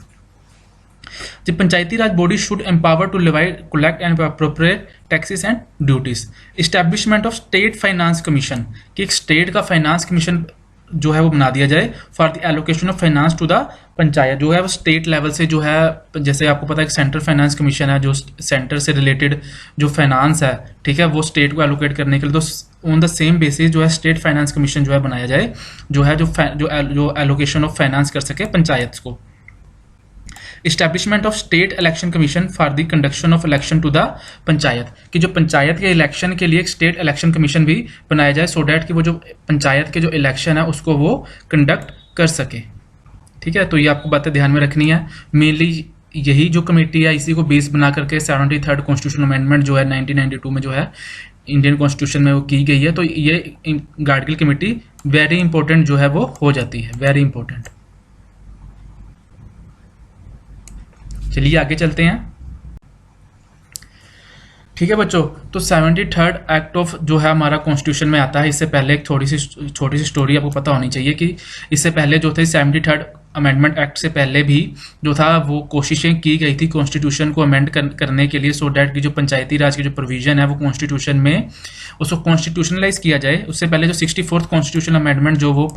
The panchayati Raj body should empower to levy collect and appropriate taxes and duties. Establishment of state finance commission, कि एक स्टेट का फाइनेंस कमीशन जो है वो बना दिया जाए for the allocation of finance to the panchayat, जो है वो स्टेट लेवल से जो है, जैसे आपको पता है कि सेंट्रल फाइनेंस कमीशन है जो सेंटर से रिलेटेड जो फाइनेंस है, ठीक है, वो स्टेट को एलोकेट करने के लिए, तो ऑन द सेम बेसिस जो है स्टेट फाइनेंस कमीशन जो है बनाया जाए, जो है जो एलोकेशन ऑफ फाइनेंस कर सके पंचायत को। Establishment of state election commission for the conduction of election to the panchayat, कि जो पंचायत के इलेक्शन के लिए एक स्टेट इलेक्शन कमीशन भी बनाया जाए, सो डैट कि वो जो पंचायत के जो इलेक्शन है उसको वो कंडक्ट कर सके। ठीक है, तो ये आपको बातें ध्यान में रखनी है। मेनली यही जो कमेटी है इसी को बेस बना करके 73rd कॉन्स्टिट्यूशन अमेंडमेंट जो है 1992 में जो है इंडियन कॉन्स्टिट्यूशन में वो की गई है, तो ये गाडगिल कमेटी वेरी इंपॉर्टेंट जो है वो हो जाती है, वेरी इंपॉर्टेंट। चलिए आगे चलते हैं। ठीक है बच्चों, तो 73rd एक्ट ऑफ जो है हमारा कॉन्स्टिट्यूशन में आता है। इससे पहले एक छोटी सी स्टोरी आपको पता होनी चाहिए कि इससे पहले जो थे 73rd अमेंडमेंट एक्ट से पहले भी जो था वो कोशिशें की गई थी कॉन्स्टिट्यूशन को अमेंड करने के लिए, सो डैट की जो पंचायती राज की जो प्रोविजन है वो कॉन्स्टिट्यूशन में उसको कॉन्स्टिट्यूशनलाइज किया जाए। उससे पहले जो 64th कॉन्स्टिट्यूशन अमेंडमेंट जो वो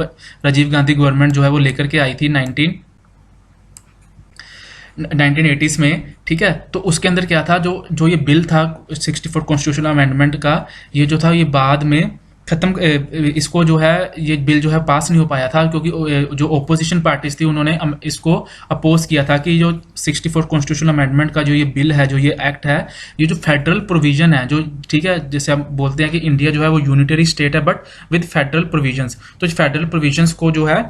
राजीव गांधी गवर्नमेंट जो है वो लेकर के आई थी 1980s में। ठीक है, तो उसके अंदर क्या था, जो ये बिल था 64 कॉन्स्टिट्यूशनल अमेंडमेंट का, ये जो था ये बाद में खत्म, इसको जो है ये बिल जो है पास नहीं हो पाया था क्योंकि जो ओपोजिशन पार्टीज थी उन्होंने इसको अपोज किया था कि जो 64 कॉन्स्टिट्यूशनल अमेंडमेंट का जो ये बिल है, जो ये एक्ट है, ये जो फेडरल प्रोविजन है जो, ठीक है, जैसे हम बोलते हैं कि इंडिया जो है वो यूनिटरी स्टेट है बट विद फेडरल प्रोविजंस, तो फेडरल प्रोविजंस को जो है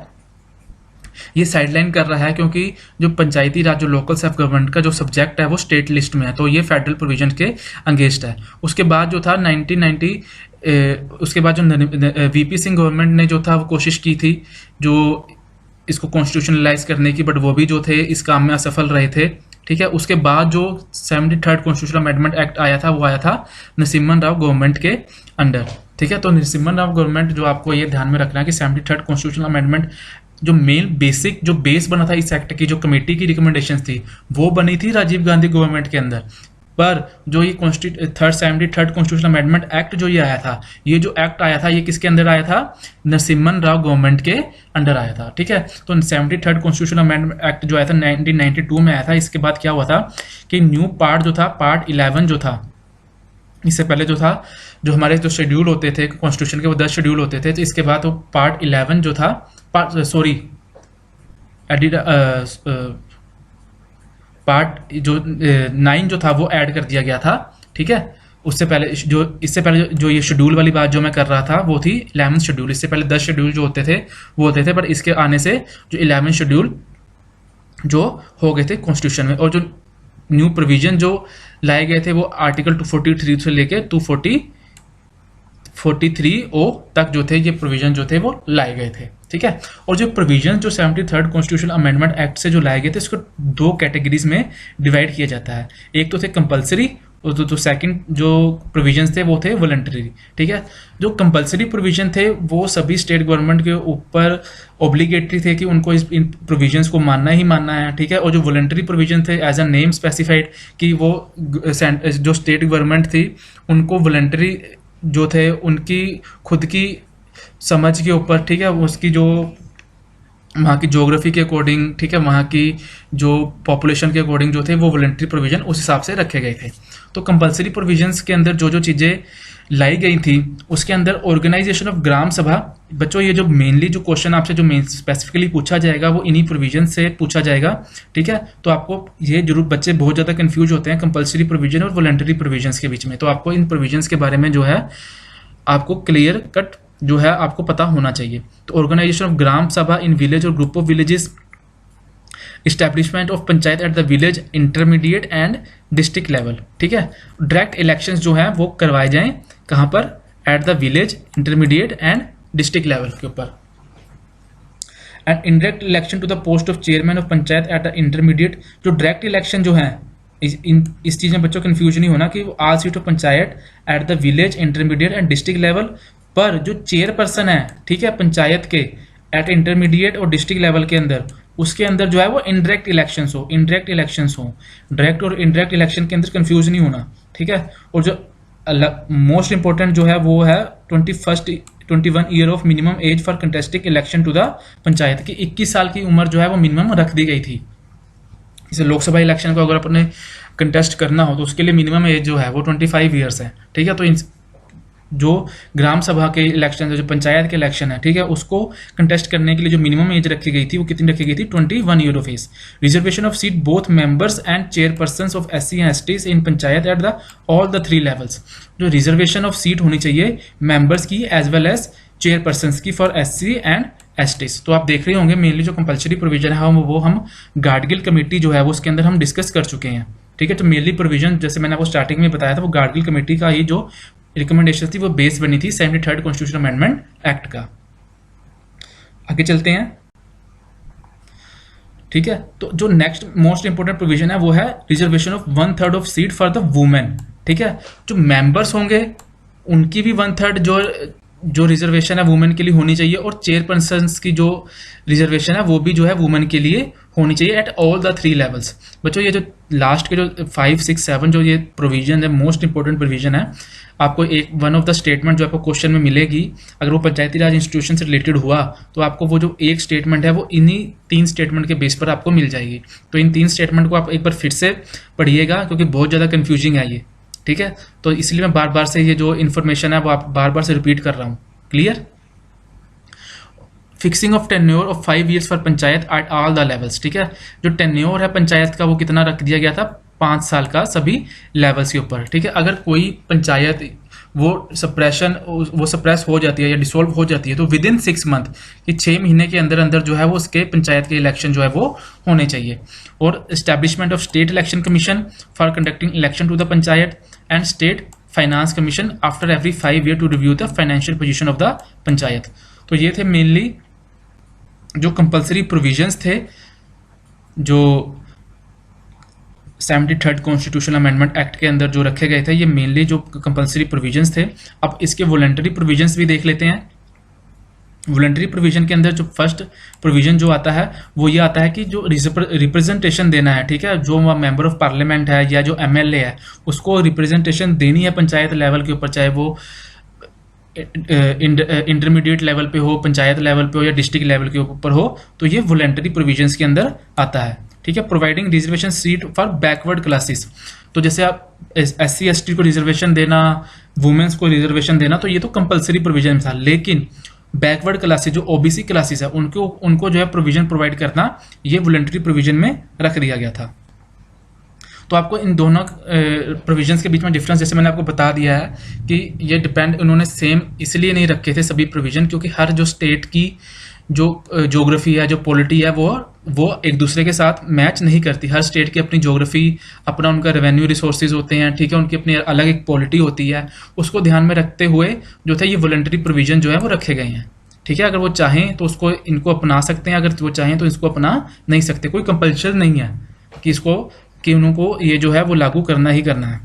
ये साइडलाइन कर रहा है क्योंकि जो पंचायती राज जो लोकल सेल्फ गवर्नमेंट का जो सब्जेक्ट है वो स्टेट लिस्ट में है, तो ये फेडरल प्रोविजन के अगेंस्ट है। उसके बाद जो था 1990 उसके बाद जो वीपी सिंह गवर्नमेंट ने जो था वो कोशिश की थी जो इसको कॉन्स्टिट्यूशनलाइज करने की, बट वो भी जो थे इस काम में असफल रहे थे। ठीक है, उसके बाद जो 73rd कॉन्स्टिट्यूशनल अमेंडमेंट एक्ट आया था वो आया था नरसिम्हा राव गवर्नमेंट के अंडर। ठीक है, तो नरसिम्हा राव गवर्नमेंट जो आपको ये ध्यान में रखना है कि 73rd कॉन्स्टिट्यूशनल अमेंडमेंट जो मेन बेसिक जो बेस बना था इस एक्ट की, जो कमेटी की रिकमेंडेशंस थी वो बनी थी राजीव गांधी गवर्नमेंट के अंदर, पर जो ये 73rd कॉन्स्टिट्यूशनल अमेंडमेंट एक्ट जो ये आया था, ये जो एक्ट आया था ये किसके अंदर आया था, नरसिम्हा राव गवर्नमेंट के अंडर आया था। ठीक है, तो 73rd कॉन्स्टिट्यूशनल अमेंडमेंट एक्ट जो आया था 1992 में आया था। इसके बाद क्या हुआ था कि न्यू पार्ट जो था, पार्ट 11 जो था, इससे पहले जो था जो हमारे जो शेड्यूल होते थे कॉन्स्टिट्यूशन के वो 10 शेड्यूल होते थे, तो इसके बाद वो पार्ट 11 जो था, पार्ट जो 9 जो था वो ऐड कर दिया गया था, ठीक है। इससे पहले जो ये शेड्यूल वाली बात जो मैं कर रहा था वो थी 11th शेड्यूल। इससे पहले 10 शेड्यूल जो होते थे वो होते थे, पर इसके आने से जो 11th शेड्यूल जो हो गए थे कॉन्स्टिट्यूशन में, और जो न्यू प्रोविजन जो लाए गए थे वो आर्टिकल 243 से लेके 243O तक जो थे ये प्रोविजन जो थे वो लाए गए थे, ठीक है। और जो प्रोविजन जो 73rd कॉन्स्टिट्यूशनल अमेंडमेंट एक्ट से जो लाए गए थे इसको 2 कैटेगरीज में डिवाइड किया जाता है। एक तो थे कंपलसरी और जो सेकंड जो प्रोविजंस थे वो थे वॉलंटरी, ठीक है। जो कंपलसरी प्रोविजन थे वो सभी स्टेट गवर्नमेंट के ऊपर ऑब्लिगेटरी थे कि उनको इन प्रोविजंस को मानना ही मानना है, ठीक है। और जो वॉलंटरी प्रोविजन थे एज अ नेम स्पेसिफाइड कि वो जो स्टेट गवर्नमेंट थी उनको वॉलंटरी जो थे उनकी खुद की समझ के ऊपर, ठीक है, उसकी जो वहाँ की ज्योग्राफी के अकॉर्डिंग, ठीक है, वहाँ की जो पॉपुलेशन के अकॉर्डिंग जो थे वो वॉलंटरी प्रोविजन उस हिसाब से रखे गए थे। तो कंपलसरी प्रोविजंस के अंदर जो चीज़ें लाई गई थी उसके अंदर ऑर्गेनाइजेशन ऑफ ग्राम सभा। बच्चों ये जो मेनली जो क्वेश्चन आपसे जो मेन स्पेसिफिकली पूछा जाएगा वो इन्हीं प्रोविजन से पूछा जाएगा, ठीक है। तो आपको ये जरूर, बच्चे बहुत ज़्यादा कंफ्यूज होते हैं कंपलसरी प्रोविजन और वॉलंटरी प्रोविजंस के बीच में, तो आपको इन प्रोविजंस के बारे में जो है आपको क्लियर कट जो है आपको पता होना चाहिए। तो ऑर्गेनाइजेशन ऑफ ग्राम सभा इन विलेज और group of villages, establishment of panchayat at the village, intermediate and district level, ठीक है। डायरेक्ट इलेक्शंस जो है वो करवाए जाएं कहाँ पर, at the village, intermediate and district level के ऊपर। And indirect election to the post of chairman of panchayat at the intermediate. जो डायरेक्ट इलेक्शन जो है इस चीज़ में बच्चों कंफ्यूजन नहीं होना कि all seat of panchayat at the village, intermediate and district level, पर जो चेयरपर्सन है, ठीक है, पंचायत के एट इंटरमीडिएट और डिस्ट्रिक्ट लेवल के अंदर, उसके अंदर जो है वो इनडायरेक्ट इलेक्शंस हो, इनडायरेक्ट इलेक्शंस हो। डायरेक्ट और इनडायरेक्ट इलेक्शन के अंदर कंफ्यूज नहीं होना, ठीक है। और जो मोस्ट इंपॉर्टेंट जो है वो है 21 year of minimum age for contesting election to the panchayat की 21 साल की उम्र जो है वो मिनिमम रख दी गई थी। जैसे लोकसभा इलेक्शन को अगर अपने कंटेस्ट करना हो तो उसके लिए मिनिमम एज जो है वो 25 ईयर्स है, ठीक है। तो जो ग्राम सभा के इलेक्शन, जो पंचायत के इलेक्शन है, ठीक है, उसको कंटेस्ट करने के लिए जो मिनिमम एज रखी गई थी वो कितनी रखी गई थी, 21 year of age. Reservation of seat both members and chairpersons of SC and ST in panchayat at the all the 3 levels. जो रिजर्वेशन ऑफ सीट होनी चाहिए मेंबर्स की एज वेल एज चेयरपर्सन्स की फॉर SC एंड ST। तो आप देख रहे होंगे मेनली जो कंपलसरी प्रोविजन है वो हम गाडगिल कमेटी जो है वो उसके अंदर हम डिस्कस कर चुके हैं, ठीक है। तो मेनली प्रोविजन जैसे मैंने आपको स्टार्टिंग में बताया था वो गाडगिल कमेटी का ही जो रिकमेंडेशन थी वो बेस बनी थी 73rd कॉन्स्टिट्यूशनल अमेंडमेंट एक्ट का। आगे चलते हैं, ठीक है। तो जो नेक्स्ट मोस्ट इंपोर्टेंट प्रोविजन है वो है reservation of 1/3 of seat for the women, ठीक है। जो मेंबर्स होंगे उनकी भी 1/3 जो रिजर्वेशन है वुमेन के लिए होनी चाहिए, और चेयरपर्सन की जो रिजर्वेशन है वो भी जो है वुमेन के लिए होनी चाहिए एट ऑल द 3 लेवल्स। बच्चों ये जो लास्ट के जो 5, 6, 7 जो ये प्रोविजन है मोस्ट इंपॉर्टेंट प्रोविजन है, आपको एक वन ऑफ द स्टेटमेंट जो आपको क्वेश्चन में मिलेगी अगर वो पंचायती राज इंस्टीट्यूशन से रिलेटेड हुआ तो आपको वो जो एक स्टेटमेंट है वो इन्हीं 3 स्टेटमेंट के बेस पर आपको मिल जाएगी। तो इन 3 स्टेटमेंट को आप एक बार फिर से पढ़िएगा क्योंकि बहुत ज़्यादा कन्फ्यूजिंग है ये, ठीक है। तो इसलिए मैं बार बार से ये जो इन्फॉर्मेशन है वो आप बार बार से रिपीट कर रहा हूँ। Clear? Fixing of tenure of 5 years for panchayat at all the levels, ठीक है। जो टेन्योर है पंचायत का वो कितना रख दिया गया था, 5 साल का सभी लेवल्स के ऊपर, ठीक है। अगर कोई पंचायत वो सप्रेस हो जाती है या डिसॉल्व हो जाती है तो विद इन 6 मंथ कि 6 महीने के अंदर अंदर जो है वो उसके पंचायत के इलेक्शन जो है वो होने चाहिए। और establishment of state election commission for conducting election to the panchayat and state finance commission after every 5 year to review the financial position of the panchayat. तो ये थे मेनली जो कंपलसरी प्रोविजंस थे जो 73rd कॉन्स्टिट्यूशनल अमेंडमेंट एक्ट के अंदर जो रखे गए थे, ये मेनली जो कंपलसरी प्रोविजंस थे। अब इसके वॉलंटरी प्रोविजंस भी देख लेते हैं। वॉलंटरी प्रोविजन के अंदर जो फर्स्ट प्रोविजन जो आता है वो ये आता है कि जो रिप्रेजेंटेशन देना है, ठीक है, जो मेंबर ऑफ पार्लियामेंट है या जो MLA है उसको रिप्रेजेंटेशन देनी है पंचायत लेवल के ऊपर, चाहे वो इंटरमीडिएट लेवल पे हो, पंचायत लेवल पे हो या डिस्ट्रिक्ट लेवल के ऊपर हो, तो ये वॉलंटरी प्रोविजंस के अंदर आता है, ठीक है। Providing reservation seat for backward classes, तो जैसे आप SC ST को रिजर्वेशन देना, वुमेन्स को रिजर्वेशन देना, तो ये तो कंपलसरी प्रोविजन था। लेकिन बैकवर्ड क्लासेस जो OBC क्लासेस है उनको जो है प्रोविजन प्रोवाइड करना ये वॉलंटरी प्रोविजन में रख दिया गया था। तो आपको इन दोनों प्रोविजंस के बीच में डिफरेंस जैसे मैंने आपको बता दिया है कि ये डिपेंड उन्होंने सेम इसलिए नहीं रखे थे सभी प्रोविजन, क्योंकि हर जो स्टेट की जो ज्योग्राफी है, जो पॉलिटी है, वो एक दूसरे के साथ मैच नहीं करती। हर स्टेट की अपनी ज्योग्राफी, अपना उनका रेवेन्यू रिसोर्सेज होते हैं, ठीक है, उनकी अपनी अलग एक पॉलिटी होती है। उसको ध्यान में रखते हुए जो था ये वॉलंटरी प्रोविजन जो है वो रखे गए हैं, ठीक है। अगर वो चाहें तो उसको इनको अपना सकते हैं, अगर वो चाहें तो इसको अपना नहीं सकते। कोई कंपल्शन नहीं है कि इसको कि उनको ये जो है वो लागू करना ही करना है।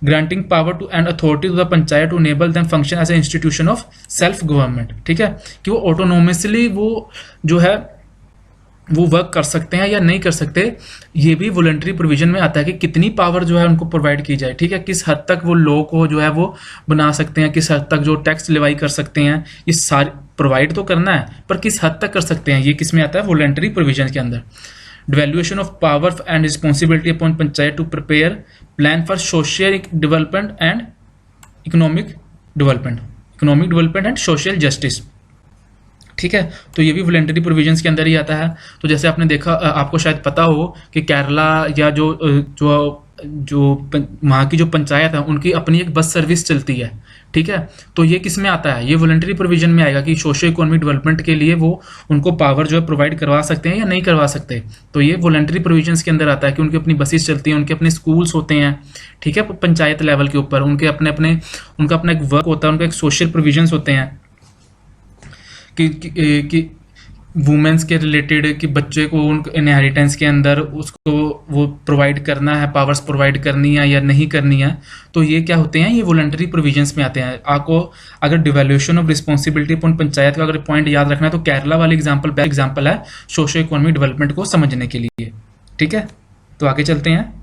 Granting power to and authority to the panchayat to enable them function as a institution of self government, ठीक है, कि वो ऑटोनोमसली वो जो है वो वर्क कर सकते हैं या नहीं कर सकते। ये भी वॉलंटरी प्रोविजन में आता है कि कितनी पावर जो है उनको प्रोवाइड की जाए, ठीक है, किस हद तक वो लॉ को जो है वो बना सकते हैं, किस हद तक जो टैक्स लेवाई कर सकते हैं, ये सारी प्रोवाइड तो करना है, पर किस हद तक कर सकते हैं, ये किस में आता है, वॉलंटरी प्रोविजन के अंदर। Devaluation of power and responsibility upon panchayat to prepare plan for social development and economic development and social justice, ठीक है। तो ये भी वॉलंटरी प्रोविजंस के अंदर ही आता है। तो जैसे आपने देखा, आपको शायद पता हो कि केरला या जो वहाँ की जो पंचायत है उनकी अपनी एक बस सर्विस चलती है, ठीक है। तो ये किस में आता है, ये वॉलंटरी प्रोविजन में आएगा कि सोशो इकोनॉमिक डेवलपमेंट के लिए वो उनको पावर जो है प्रोवाइड करवा सकते हैं या नहीं करवा सकते। तो ये वॉलंटरी प्रोविजंस के अंदर आता है कि उनकी अपनी बसेस चलती हैं, उनके अपने स्कूल्स होते हैं, ठीक है, पंचायत लेवल के ऊपर उनके उनका अपना एक वर्क होता है, उनका एक सोशल प्रोविजंस होते हैं कि वुमेन्स के रिलेटेड, कि बच्चे को उन इनहेरिटेंस के अंदर उसको वो प्रोवाइड करना है, पावर्स प्रोवाइड करनी है या नहीं करनी है। तो ये क्या होते हैं, ये वॉलंटरी प्रोविजंस में आते हैं। आपको अगर devaluation of responsibility upon panchayat का अगर पॉइंट याद रखना है तो केरला वाली एग्जाम्पल बेस्ट एग्जाम्पल है सोशो इकोनॉमिक डेवलपमेंट को समझने के लिए, ठीक है। तो आगे चलते हैं,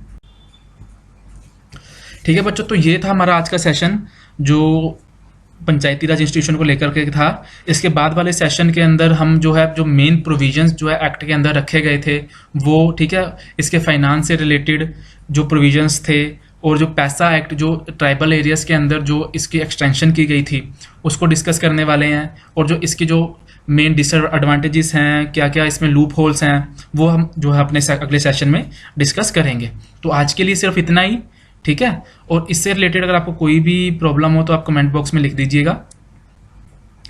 ठीक है बच्चों। तो ये था हमारा आज का सेशन जो पंचायती राज इंस्टीट्यूशन को लेकर के था। इसके बाद वाले सेशन के अंदर हम जो है जो मेन प्रोविजंस जो है एक्ट के अंदर रखे गए थे वो, ठीक है, इसके फाइनेंस से रिलेटेड जो प्रोविजंस थे और जो पैसा एक्ट जो ट्राइबल एरियाज के अंदर जो इसकी एक्सटेंशन की गई थी उसको डिस्कस करने वाले हैं। और जो इसके जो मेन डिसएडवांटेजेस हैं, क्या क्या इसमें लूप होल्स हैं, वो हम जो है अपने अगले सेशन में डिस्कस करेंगे। तो आज के लिए सिर्फ इतना ही, ठीक है। और इससे रिलेटेड अगर आपको कोई भी प्रॉब्लम हो तो आप कमेंट बॉक्स में लिख दीजिएगा,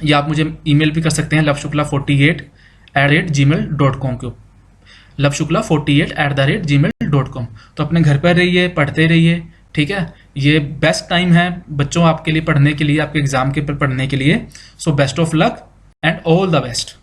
या आप मुझे ईमेल भी कर सकते हैं lavshukla48@gmail.com को, lavshukla48@gmail.com। तो अपने घर पर रहिए, पढ़ते रहिए, ठीक है। ये बेस्ट टाइम है बच्चों आपके लिए पढ़ने के लिए, आपके एग्जाम के पर पढ़ने के लिए। So best of luck and all the best.